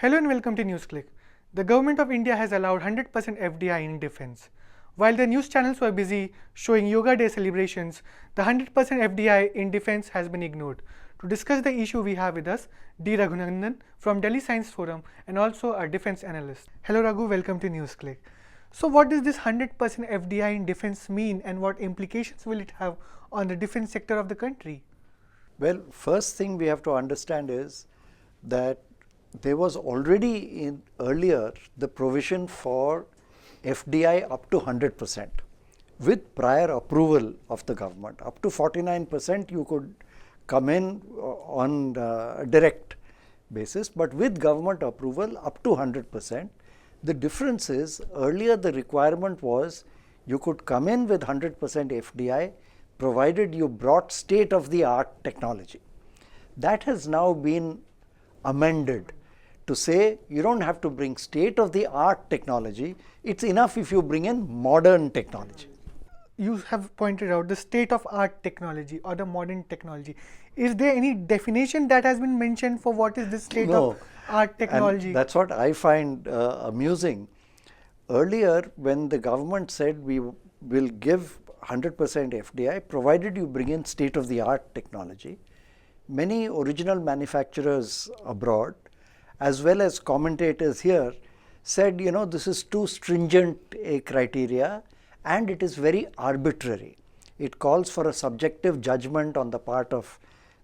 Hello and welcome to Newsclick. The government of India has allowed 100% FDI in defense. While the news channels were busy showing Yoga Day celebrations, the 100% FDI in defense has been ignored. To discuss the issue, we have with us D Raghunandan from Delhi Science Forum and also a defense analyst. Hello Raghu, welcome to Newsclick. So what does this 100% FDI in defense mean and what implications will it have on the defense sector of the country? Well, first thing we have to understand is that there was already earlier the provision for FDI up to 100% with prior approval of the government. Up to 49% you could come in on a direct basis, but with government approval up to 100%. The difference is earlier the requirement was you could come in with 100% FDI provided you brought state-of-the-art technology. That has now been amended to say you don't have to bring state-of-the-art technology, it's enough if you bring in modern technology. You have pointed out the state-of-art technology or the modern technology. Is there any definition that has been mentioned for what is this state-of-art technology? And that's what I find amusing. Earlier, when the government said we will give 100% FDI provided you bring in state-of-the-art technology, many original manufacturers abroad as well as commentators here said, you know, this is too stringent a criteria and it is very arbitrary. It calls for a subjective judgment on the part of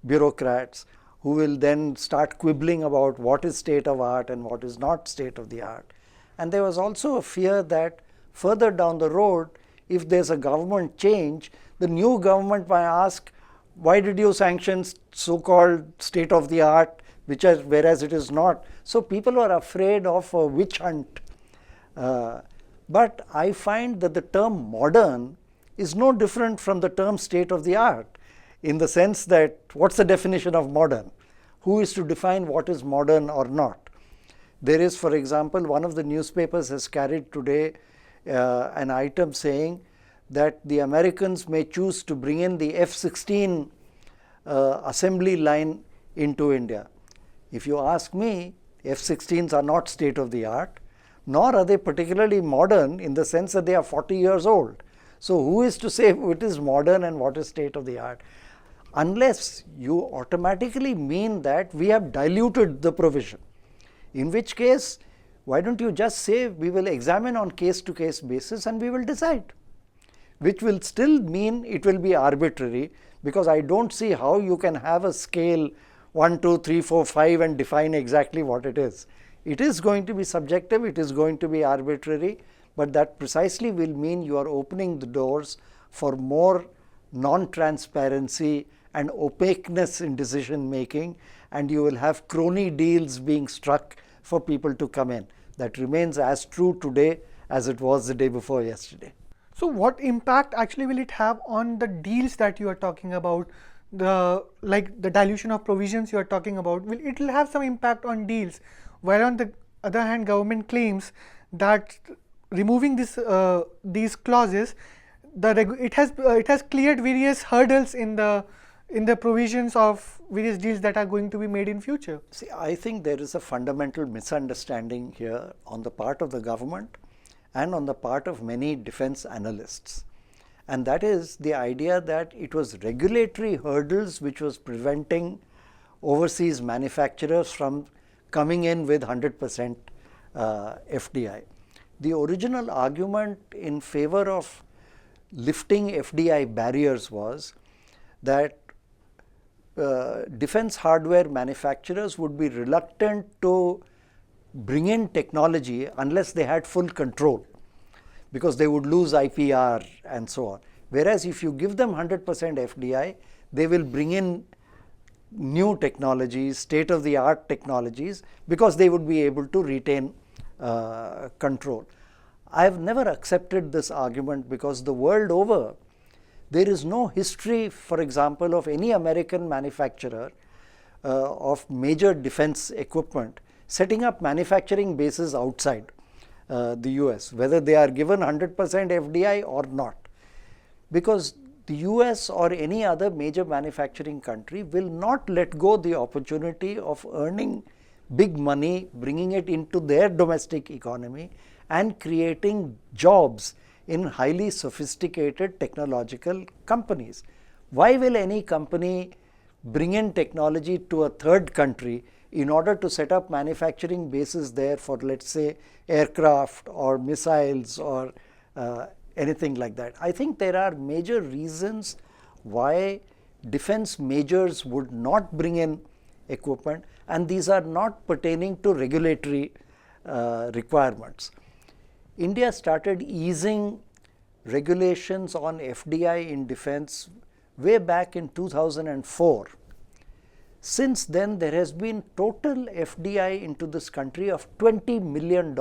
bureaucrats who will then start quibbling about what is state-of-art and what is not state-of-the-art. And there was also a fear that further down the road, if there's a government change, the new government might ask, why did you sanction so-called state-of-the-art, whereas it is not? So people are afraid of a witch hunt. But I find that the term modern is no different from the term state-of-the-art in the sense that what's the definition of modern? Who is to define what is modern or not? There is, for example, one of the newspapers has carried today an item saying that the Americans may choose to bring in the F-16 assembly line into India. If you ask me, F-16s are not state-of-the-art, nor are they particularly modern in the sense that they are 40 years old. So who is to say what is modern and what is state-of-the-art? Unless you automatically mean that we have diluted the provision, in which case, why don't you just say we will examine on case-to-case basis and we will decide, which will still mean it will be arbitrary, because I don't see how you can have a scale 1, 2, 3, 4, 5 and define exactly what it is. It is going to be subjective, it is going to be arbitrary, but that precisely will mean you are opening the doors for more non-transparency and opaqueness in decision making, and you will have crony deals being struck for people to come in. That remains as true today as it was the day before yesterday. So what impact actually will it have on the deals that you are talking about? Like the dilution of provisions you are talking about, it will have some impact on deals, while on the other hand government claims that removing these clauses, it has cleared various hurdles in the provisions of various deals that are going to be made in future. See, I think there is a fundamental misunderstanding here on the part of the government and on the part of many defense analysts. And that is the idea that it was regulatory hurdles which was preventing overseas manufacturers from coming in with 100% FDI. The original argument in favor of lifting FDI barriers was that defense hardware manufacturers would be reluctant to bring in technology unless they had full control, because they would lose IPR and so on. Whereas if you give them 100% FDI, they will bring in new technologies, state-of-the-art technologies, because they would be able to retain control. I have never accepted this argument because the world over, there is no history, for example, of any American manufacturer of major defense equipment setting up manufacturing bases outside the US, whether they are given 100% FDI or not. Because the US or any other major manufacturing country will not let go the opportunity of earning big money, bringing it into their domestic economy and creating jobs in highly sophisticated technological companies. Why will any company bring in technology to a third country in order to set up manufacturing bases there for, let's say, aircraft or missiles or anything like that? I think there are major reasons why defense majors would not bring in equipment, and these are not pertaining to regulatory requirements. India started easing regulations on FDI in defense way back in 2004. Since then, there has been total FDI into this country of $20 million.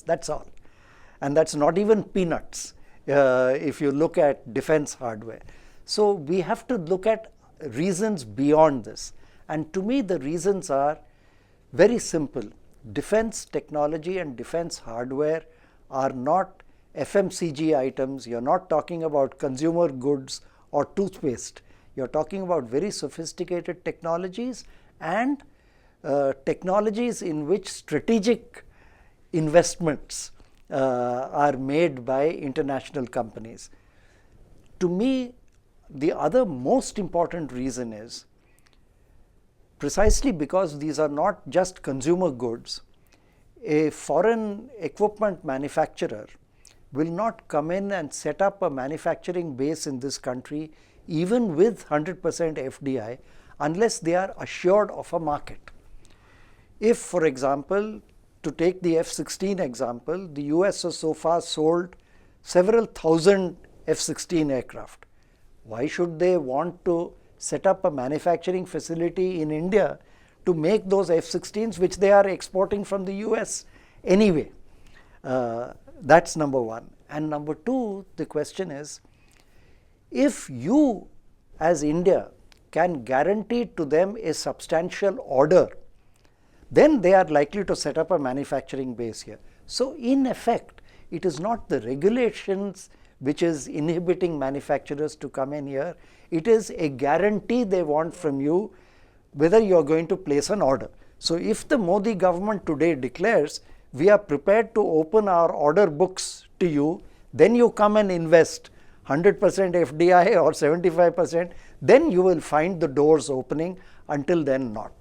That's all. And that's not even peanuts if you look at defense hardware. So we have to look at reasons beyond this. And to me, the reasons are very simple. Defense technology and defense hardware are not FMCG items. You're not talking about consumer goods or toothpaste. You're talking about very sophisticated technologies and technologies in which strategic investments are made by international companies. To me, the other most important reason is precisely because these are not just consumer goods. A foreign equipment manufacturer will not come in and set up a manufacturing base in this country even with 100% FDI unless they are assured of a market. If, for example, to take the F-16 example, the US has so far sold several thousand F-16 aircraft. Why should they want to set up a manufacturing facility in India to make those F-16s which they are exporting from the US anyway? That's number one. And number two, the question is, if you as India can guarantee to them a substantial order, then they are likely to set up a manufacturing base here. So in effect, it is not the regulations which is inhibiting manufacturers to come in here. It is a guarantee they want from you whether you are going to place an order. So if the Modi government today declares, we are prepared to open our order books to you, then you come and invest 100% FDI or 75%, then you will find the doors opening. Until then, not.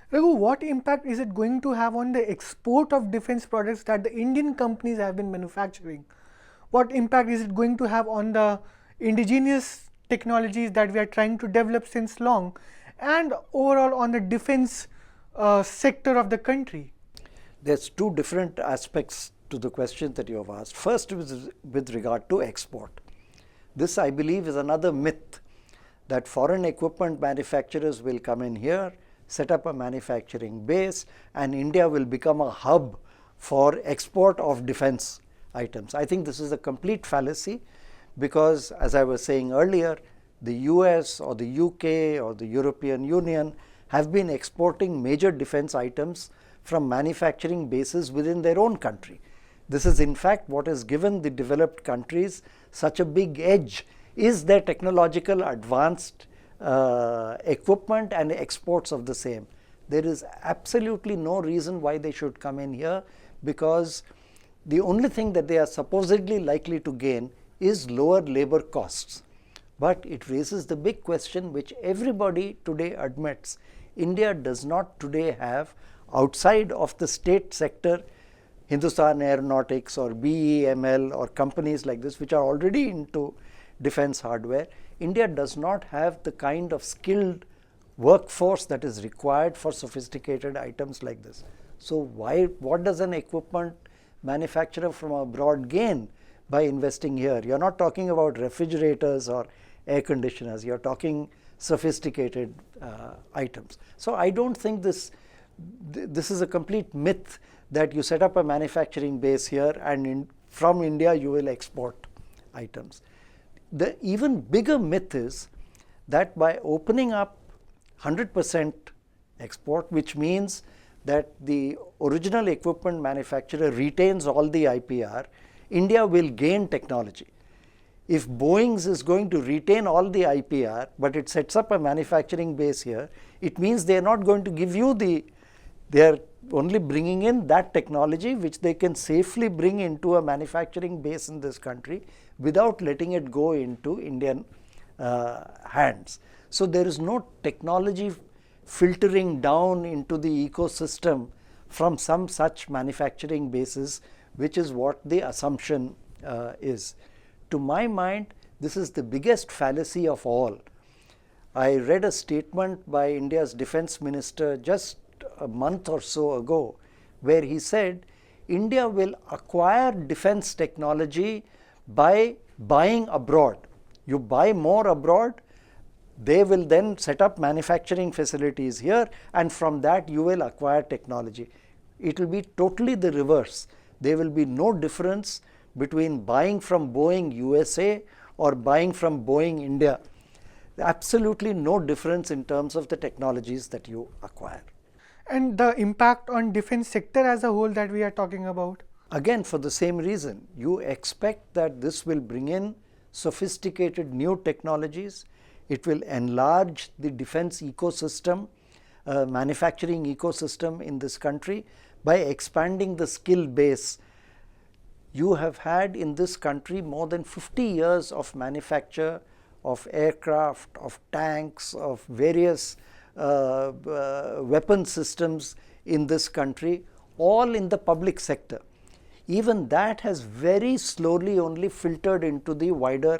Raghu, what impact is it going to have on the export of defense products that the Indian companies have been manufacturing? What impact is it going to have on the indigenous technologies that we are trying to develop since long, and overall on the defense sector of the country? There's two different aspects to the question that you have asked. First is with regard to export. This, I believe, is another myth that foreign equipment manufacturers will come in here, set up a manufacturing base, and India will become a hub for export of defense items. I think this is a complete fallacy because, as I was saying earlier, the US or the UK or the European Union have been exporting major defense items from manufacturing bases within their own country. This is in fact what has given the developed countries such a big edge, is their technological advanced equipment and exports of the same. There is absolutely no reason why they should come in here, because the only thing that they are supposedly likely to gain is lower labor costs. But it raises the big question which everybody today admits. India does not today have, outside of the state sector, Hindustan Aeronautics or BEML or companies like this which are already into defense hardware, India does not have the kind of skilled workforce that is required for sophisticated items like this. So what does an equipment manufacturer from abroad gain by investing here? You're not talking about refrigerators or air conditioners, you're talking sophisticated items. So I don't think this is a complete myth that you set up a manufacturing base here and from India you will export items. The even bigger myth is that by opening up 100% export, which means that the original equipment manufacturer retains all the IPR, India will gain technology. If Boeing's is going to retain all the IPR, but it sets up a manufacturing base here, it means they are not going to give you their only bringing in that technology which they can safely bring into a manufacturing base in this country without letting it go into Indian hands. So there is no technology filtering down into the ecosystem from some such manufacturing basis, which is what the assumption is. To my mind, this is the biggest fallacy of all. I read a statement by India's defense minister just a month or so ago, where he said India will acquire defense technology by buying abroad. You buy more abroad, they will then set up manufacturing facilities here, and from that you will acquire technology. It will be totally the reverse. There will be no difference between buying from Boeing USA or buying from Boeing India. Absolutely no difference in terms of the technologies that you acquire. And the impact on defense sector as a whole that we are talking about? Again, for the same reason, you expect that this will bring in sophisticated new technologies. It will enlarge the defense ecosystem, manufacturing ecosystem in this country by expanding the skill base. You have had in this country more than 50 years of manufacture of aircraft, of tanks, of various weapon systems in this country, all in the public sector. Even that has very slowly only filtered into the wider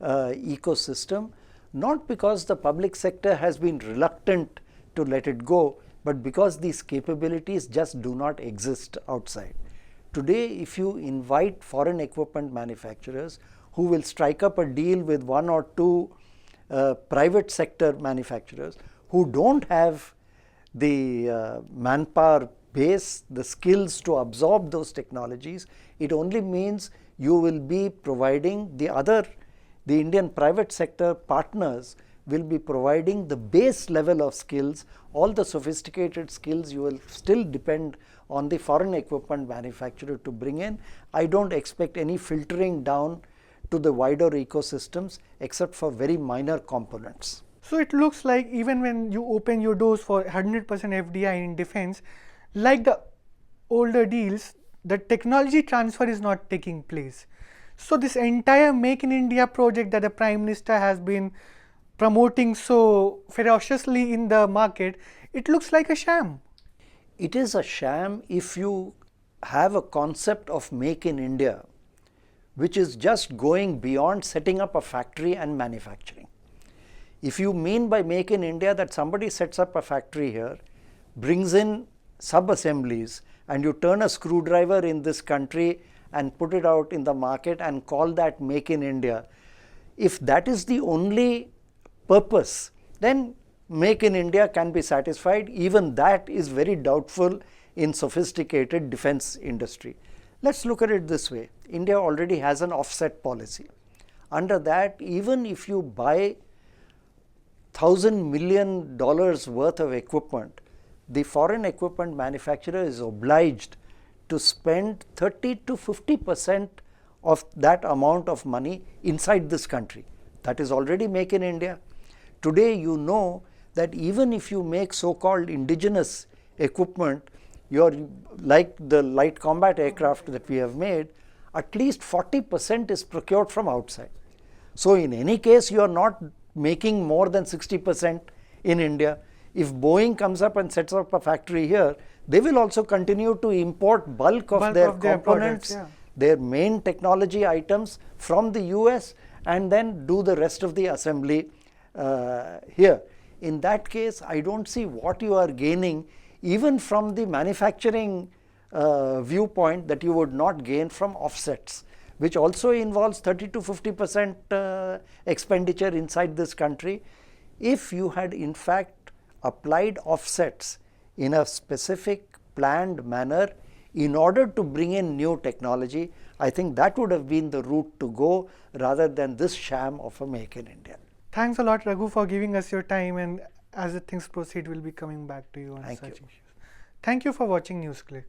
ecosystem, not because the public sector has been reluctant to let it go, but because these capabilities just do not exist outside. Today, if you invite foreign equipment manufacturers who will strike up a deal with one or two private sector manufacturers who don't have the manpower base, the skills to absorb those technologies, it only means you will be providing the Indian private sector partners will be providing the base level of skills. All the sophisticated skills you will still depend on the foreign equipment manufacturer to bring in. I don't expect any filtering down to the wider ecosystems except for very minor components. So it looks like even when you open your doors for 100% FDI in defense, like the older deals, the technology transfer is not taking place. So this entire Make in India project that the Prime Minister has been promoting so ferociously in the market, it looks like a sham. It is a sham if you have a concept of Make in India, which is just going beyond setting up a factory and manufacturing. If you mean by Make in India that somebody sets up a factory here, brings in sub-assemblies, and you turn a screwdriver in this country and put it out in the market and call that Make in India, if that is the only purpose, then Make in India can be satisfied. Even that is very doubtful in sophisticated defense industry. Let's look at it this way. India already has an offset policy. Under that, even if you buy $1,000 million worth of equipment, the foreign equipment manufacturer is obliged to spend 30 to 50% of that amount of money inside this country. That is already Make in India. Today, you know that even if you make so-called indigenous equipment, like the light combat aircraft that we have made, at least 40% is procured from outside. So in any case, you are not making more than 60% in India. If Boeing comes up and sets up a factory here, they will also continue to import bulk of their components, their main technology items from the US, and then do the rest of the assembly here. In that case, I don't see what you are gaining, even from the manufacturing viewpoint, that you would not gain from offsets, which also involves 30 to 50% expenditure inside this country. If you had in fact applied offsets in a specific planned manner in order to bring in new technology, I think that would have been the route to go rather than this sham of a Make in India. Thanks a lot, Raghu, for giving us your time, and as the things proceed, we'll be coming back to you on such issues. Thank you for watching Newsclick.